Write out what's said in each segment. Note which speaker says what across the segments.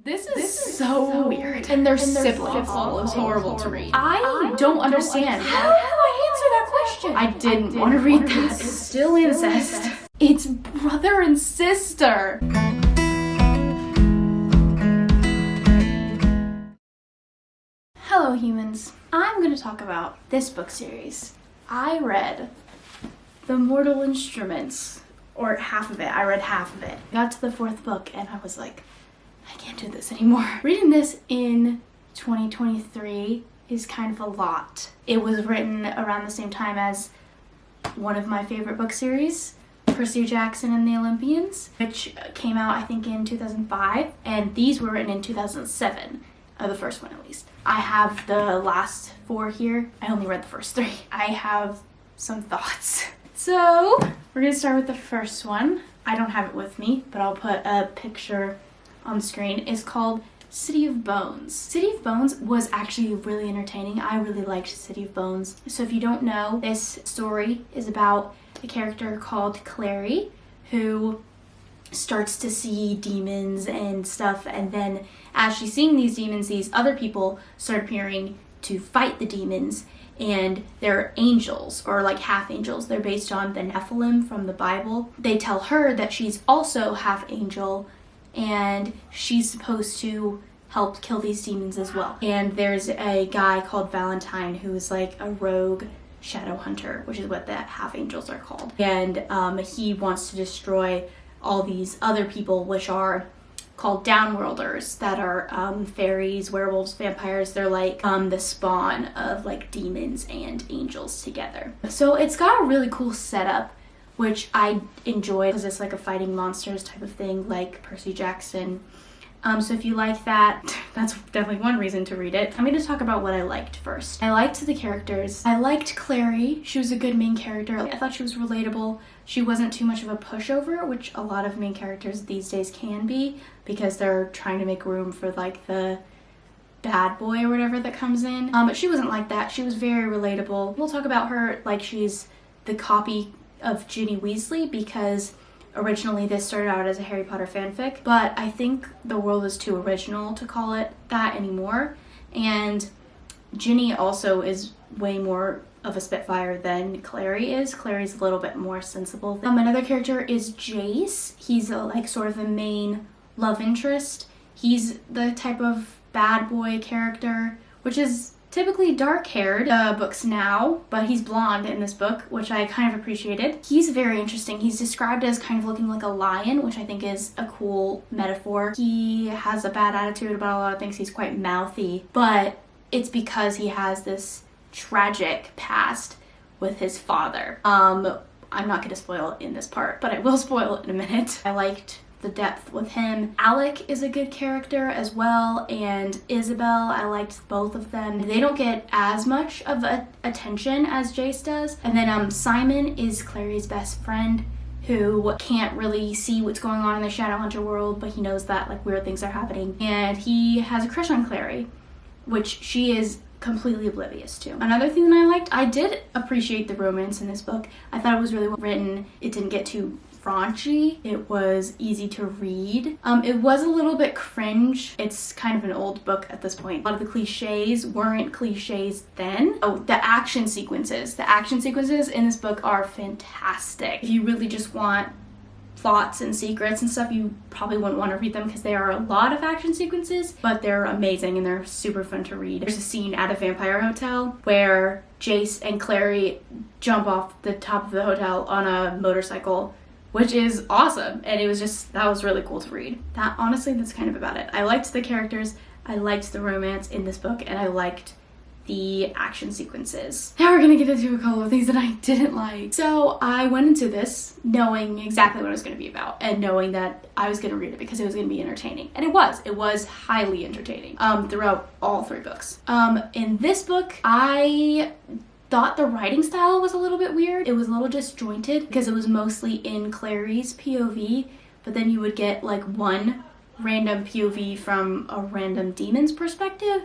Speaker 1: This is so weird. And their siblings. It's horrible to read.
Speaker 2: I don't understand.
Speaker 1: How do I answer that question? I didn't want to read that. It's still incest. It's brother and sister. Hello, humans. I'm going to talk about this book series. I read The Mortal Instruments, or half of it. I read half of it. Got to the fourth book and I was like, I can't do this anymore. Reading this in 2023 is kind of a lot. It was written around the same time as one of my favorite book series, Percy Jackson and the Olympians, which came out I think in 2005, and these were written in 2007, the first one at least. I have the last four here. I only read the first three. I have some thoughts. So we're gonna start with the first one. I don't have it with me, but I'll put a picture on the screen. Is called City of Bones. City of Bones was actually really entertaining. I really liked City of Bones. So if you don't know, this story is about a character called Clary who starts to see demons and stuff, and then as she's seeing these demons, these other people start appearing to fight the demons, and they're angels, or like half angels. They're based on the Nephilim from the Bible. They tell her that she's also half angel and she's supposed to help kill these demons as well. And there's a guy called Valentine who is like a rogue shadow hunter, which is what the half angels are called. And he wants to destroy all these other people, which are called downworlders, that are fairies, werewolves, vampires. They're like the spawn of like demons and angels together. So it's got a really cool setup, which I enjoy because it's like a fighting monsters type of thing, like Percy Jackson. So if you like that, that's definitely one reason to read it. I'm going to talk about what I liked first. I liked the characters. I liked Clary. She was a good main character. I thought she was relatable. She wasn't too much of a pushover, which a lot of main characters these days can be, because they're trying to make room for like the bad boy or whatever that comes in. But she wasn't like that. She was very relatable. We'll talk about her like she's the copy of Ginny Weasley, because originally this started out as a Harry Potter fanfic, but I think the world is too original to call it that anymore. And Ginny also is way more of a spitfire than Clary is. Clary's a little bit more sensible. Another character is Jace. He's like sort of the main love interest. He's the type of bad boy character, which is typically dark-haired books now, but he's blonde in this book, which I kind of appreciated. He's very interesting. He's described as kind of looking like a lion, which I think is a cool metaphor. He has a bad attitude about a lot of things. He's quite mouthy, but it's because he has this tragic past with his father. I'm not going to spoil it in this part, but I will spoil it in a minute. I liked the depth with him. Alec is a good character as well, and Isabel, I liked both of them. They don't get as much of attention as Jace does. And then Simon is Clary's best friend, who can't really see what's going on in the Shadowhunter world, but he knows that like weird things are happening, and he has a crush on Clary, which she is completely oblivious to. Another thing that I liked, I did appreciate the romance in this book. I thought it was really well written. It didn't get too raunchy. It was easy to read. It was a little bit cringe. It's kind of an old book at this point. A lot of the cliches weren't cliches then. Oh, the action sequences. The action sequences in this book are fantastic. If you really just want plots and secrets and stuff, you probably wouldn't want to read them because there are a lot of action sequences, but they're amazing and they're super fun to read. There's a scene at a vampire hotel where Jace and Clary jump off the top of the hotel on a motorcycle, which is awesome, and that was really cool to read. That's kind of about it. I liked the characters, I liked the romance in this book, and I liked the action sequences. Now we're gonna get into a couple of things that I didn't like. So I went into this knowing exactly what it was gonna be about, and knowing that I was gonna read it because it was gonna be entertaining. And it was highly entertaining throughout all three books. In this book, I thought the writing style was a little bit weird. It was a little disjointed because it was mostly in Clary's POV, but then you would get like one random POV from a random demon's perspective,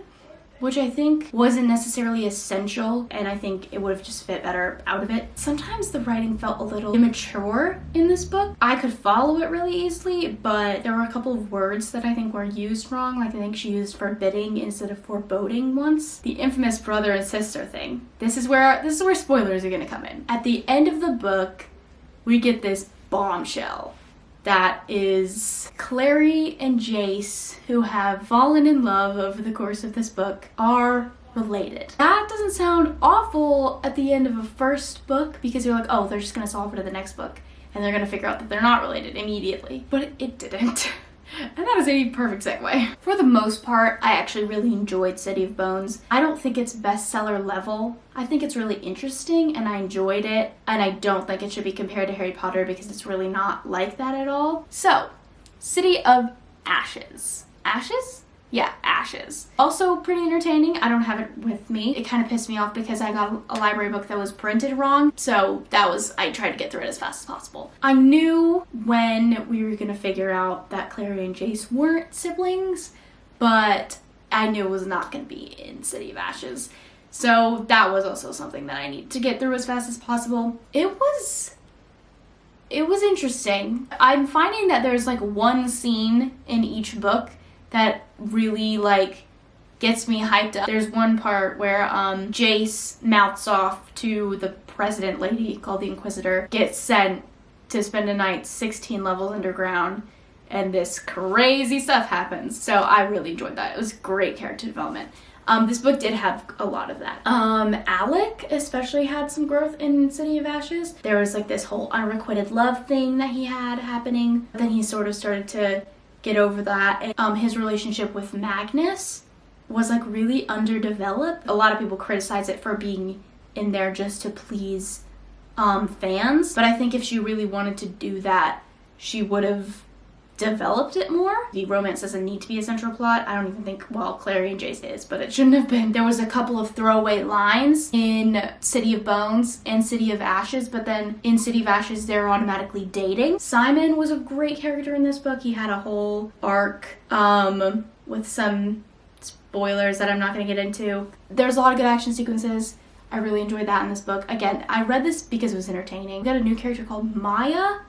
Speaker 1: which I think wasn't necessarily essential, and I think it would have just fit better out of it. Sometimes the writing felt a little immature in this book. I could follow it really easily, but there were a couple of words that I think were used wrong. Like I think she used forbidding instead of foreboding once. The infamous brother and sister thing. This is where spoilers are gonna come in. At the end of the book, we get this bombshell that is Clary and Jace, who have fallen in love over the course of this book, are related. That doesn't sound awful at the end of a first book because you're like, oh, they're just gonna solve it in the next book and they're gonna figure out that they're not related immediately. But it didn't. And that is a perfect segue. For the most part, I actually really enjoyed City of Bones. I don't think it's bestseller level. I think it's really interesting and I enjoyed it. And I don't think it should be compared to Harry Potter because it's really not like that at all. So, City of Ashes. Ashes? Yeah, Ashes. Also pretty entertaining. I don't have it with me. It kind of pissed me off because I got a library book that was printed wrong. So I tried to get through it as fast as possible. I knew when we were gonna figure out that Clary and Jace weren't siblings, but I knew it was not gonna be in City of Ashes. So that was also something that I needed to get through as fast as possible. It was interesting. I'm finding that there's like one scene in each book that really like gets me hyped up. There's one part where Jace mouths off to the president lady called the Inquisitor, gets sent to spend a night 16 levels underground, and this crazy stuff happens. So I really enjoyed that. It was great character development. This book did have a lot of that. Alec especially had some growth in City of Ashes. There was like this whole unrequited love thing that he had happening. Then he sort of started to get over that. And, his relationship with Magnus was like really underdeveloped. A lot of people criticize it for being in there just to please fans, but I think if she really wanted to do that, she would have developed it more. The romance doesn't need to be a central plot. I don't even think, well, Clary and Jace is, but it shouldn't have been. There was a couple of throwaway lines in City of Bones and City of Ashes, but then in City of Ashes, they're automatically dating. Simon was a great character in this book. He had a whole arc with some spoilers that I'm not going to get into. There's a lot of good action sequences. I really enjoyed that in this book. Again, I read this because it was entertaining. We got a new character called Maya,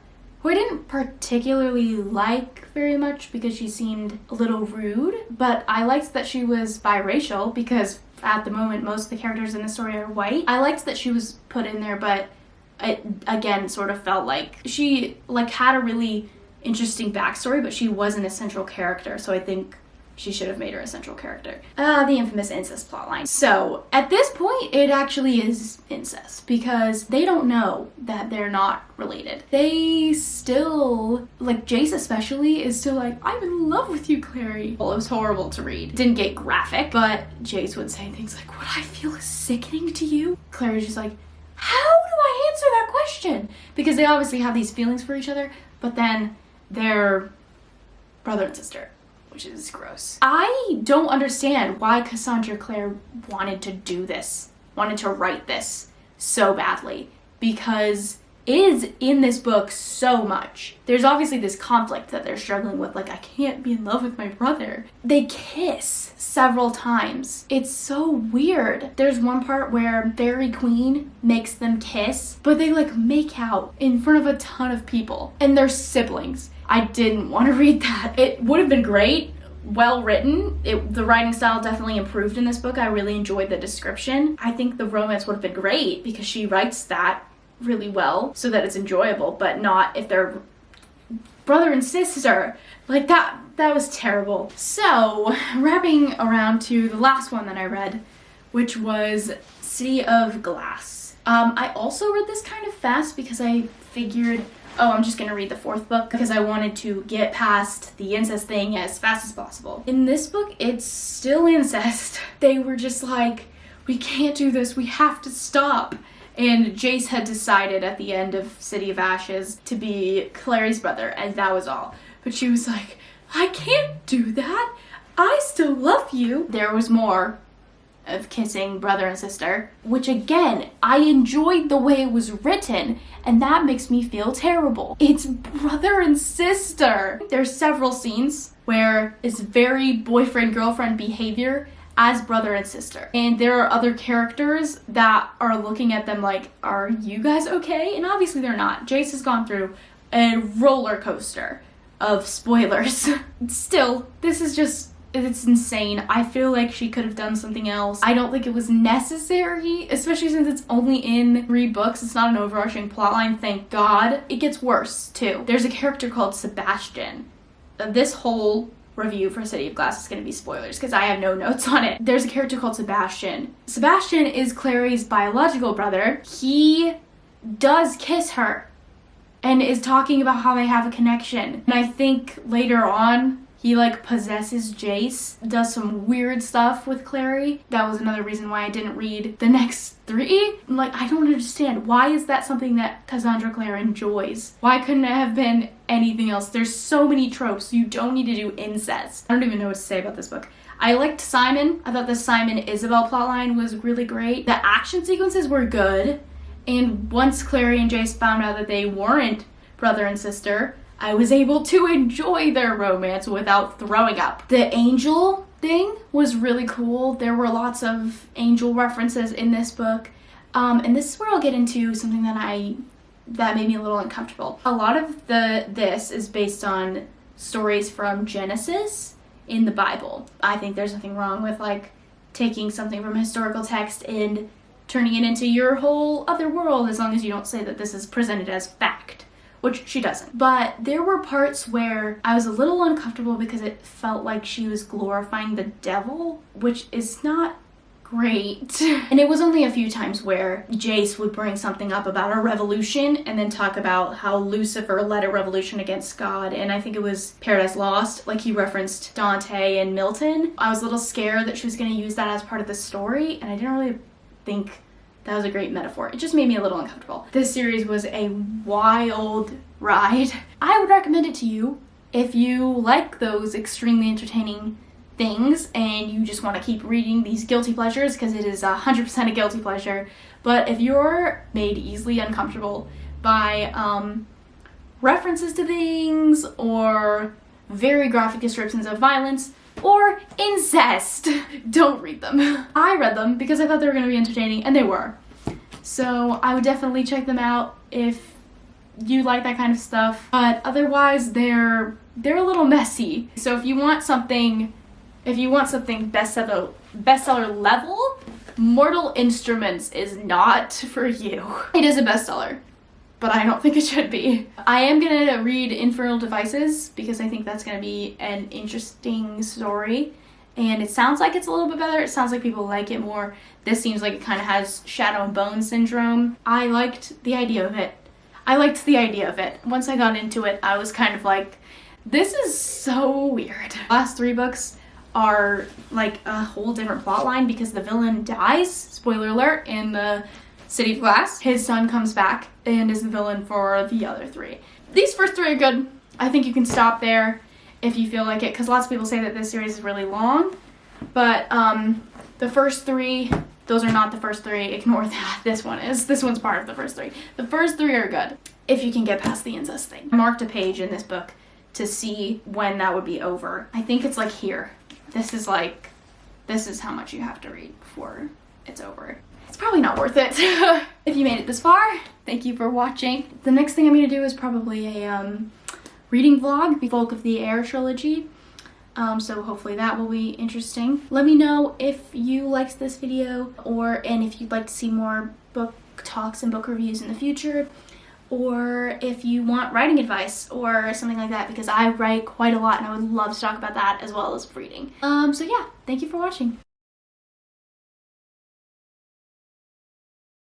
Speaker 1: who I didn't particularly like very much because she seemed a little rude, but I liked that she was biracial because at the moment most of the characters in the story are white. I liked that she was put in there, but it again sort of felt like she like had a really interesting backstory, but she wasn't a central character, so I think she should have made her a central character. The infamous incest plotline. So, at this point, it actually is incest because they don't know that they're not related. They still, like Jace especially, is still like, I'm in love with you, Clary. Well, it was horrible to read. Didn't get graphic, but Jace would say things like, what I feel is sickening to you. Clary's just like, how do I answer that question? Because they obviously have these feelings for each other, but then they're brother and sister, which is gross. I don't understand why Cassandra Clare wanted to do this, wanted to write this so badly, because it is in this book so much. There's obviously this conflict that they're struggling with, like, I can't be in love with my brother. They kiss several times. It's so weird. There's one part where Fairy Queen makes them kiss, but they like make out in front of a ton of people, and they're siblings. I didn't want to read that. It would have been great, well written. The writing style definitely improved in this book. I really enjoyed the description. I think the romance would have been great because she writes that really well so that it's enjoyable, but not if they're brother and sister. Like that was terrible. So, wrapping around to the last one that I read, which was City of Glass. I also read this kind of fast because I figured, oh, I'm just gonna read the fourth book because I wanted to get past the incest thing as fast as possible. In this book, it's still incest. They were just like, we can't do this, we have to stop. And Jace had decided at the end of City of Ashes to be Clary's brother, and that was all. But she was like, I can't do that. I still love you. There was more of kissing brother and sister, which again, I enjoyed the way it was written, and that makes me feel terrible. It's brother and sister. There's several scenes where it's very boyfriend-girlfriend behavior as brother and sister. And there are other characters that are looking at them like, are you guys okay? And obviously they're not. Jace has gone through a roller coaster of spoilers. Still, this is just, it's insane. I feel like she could have done something else. I don't think it was necessary, especially since it's only in 3 books. It's not an overarching plotline, thank God. It gets worse, too. There's a character called Sebastian. This whole review for City of Glass is going to be spoilers because I have no notes on it. There's a character called Sebastian. Sebastian is Clary's biological brother. He does kiss her and is talking about how they have a connection. And I think later on, he like possesses Jace, does some weird stuff with Clary. That was another reason why I didn't read the next 3. I'm like, I don't understand. Why is that something that Cassandra Clare enjoys? Why couldn't it have been anything else? There's so many tropes. You don't need to do incest. I don't even know what to say about this book. I liked Simon. I thought the Simon Isabel plotline was really great. The action sequences were good. And once Clary and Jace found out that they weren't brother and sister, I was able to enjoy their romance without throwing up. The angel thing was really cool. There were lots of angel references in this book. And this is where I'll get into something that made me a little uncomfortable. A lot of this is based on stories from Genesis in the Bible. I think there's nothing wrong with like taking something from a historical text and turning it into your whole other world, as long as you don't say that this is presented as fact, which she doesn't. But there were parts where I was a little uncomfortable because it felt like she was glorifying the devil, which is not great. And it was only a few times where Jace would bring something up about a revolution and then talk about how Lucifer led a revolution against God. And I think it was Paradise Lost, like he referenced Dante and Milton. I was a little scared that she was going to use that as part of the story, and I didn't really think that was a great metaphor. It just made me a little uncomfortable. This series was a wild ride. I would recommend it to you if you like those extremely entertaining things and you just want to keep reading these guilty pleasures, because it is 100% a guilty pleasure. But if you're made easily uncomfortable by references to things or very graphic descriptions of violence or incest, don't read them. I read them because I thought they were going to be entertaining, and they were. So I would definitely check them out if you like that kind of stuff. But otherwise, they're a little messy. So if you want something bestseller level, Mortal Instruments is not for you. It is a bestseller, but I don't think it should be. I am gonna read Infernal Devices because I think that's gonna be an interesting story. And it sounds like it's a little bit better. It sounds like people like it more. This seems like it kind of has Shadow and Bone syndrome. I liked the idea of it. Once I got into it, I was kind of like, this is so weird. Last 3 books are like a whole different plot line because the villain dies, spoiler alert, in the City of Glass. His son comes back and is the villain for the other 3. These first 3 are good. I think you can stop there if you feel like it, because lots of people say that this series is really long, but the first 3, those are not the first 3. Ignore that. This one's part of the first 3. The first 3 are good if you can get past the incest thing. I marked a page in this book to see when that would be over. I think it's like here. This is how much you have to read before it's over. It's probably not worth it. If you made it this far, thank you for watching. The next thing I'm going to do is probably a reading vlog, the Folk of the Air trilogy. So hopefully that will be interesting. Let me know if you liked this video, and if you'd like to see more book talks and book reviews in the future, or if you want writing advice or something like that, because I write quite a lot and I would love to talk about that as well as reading. So yeah, thank you for watching.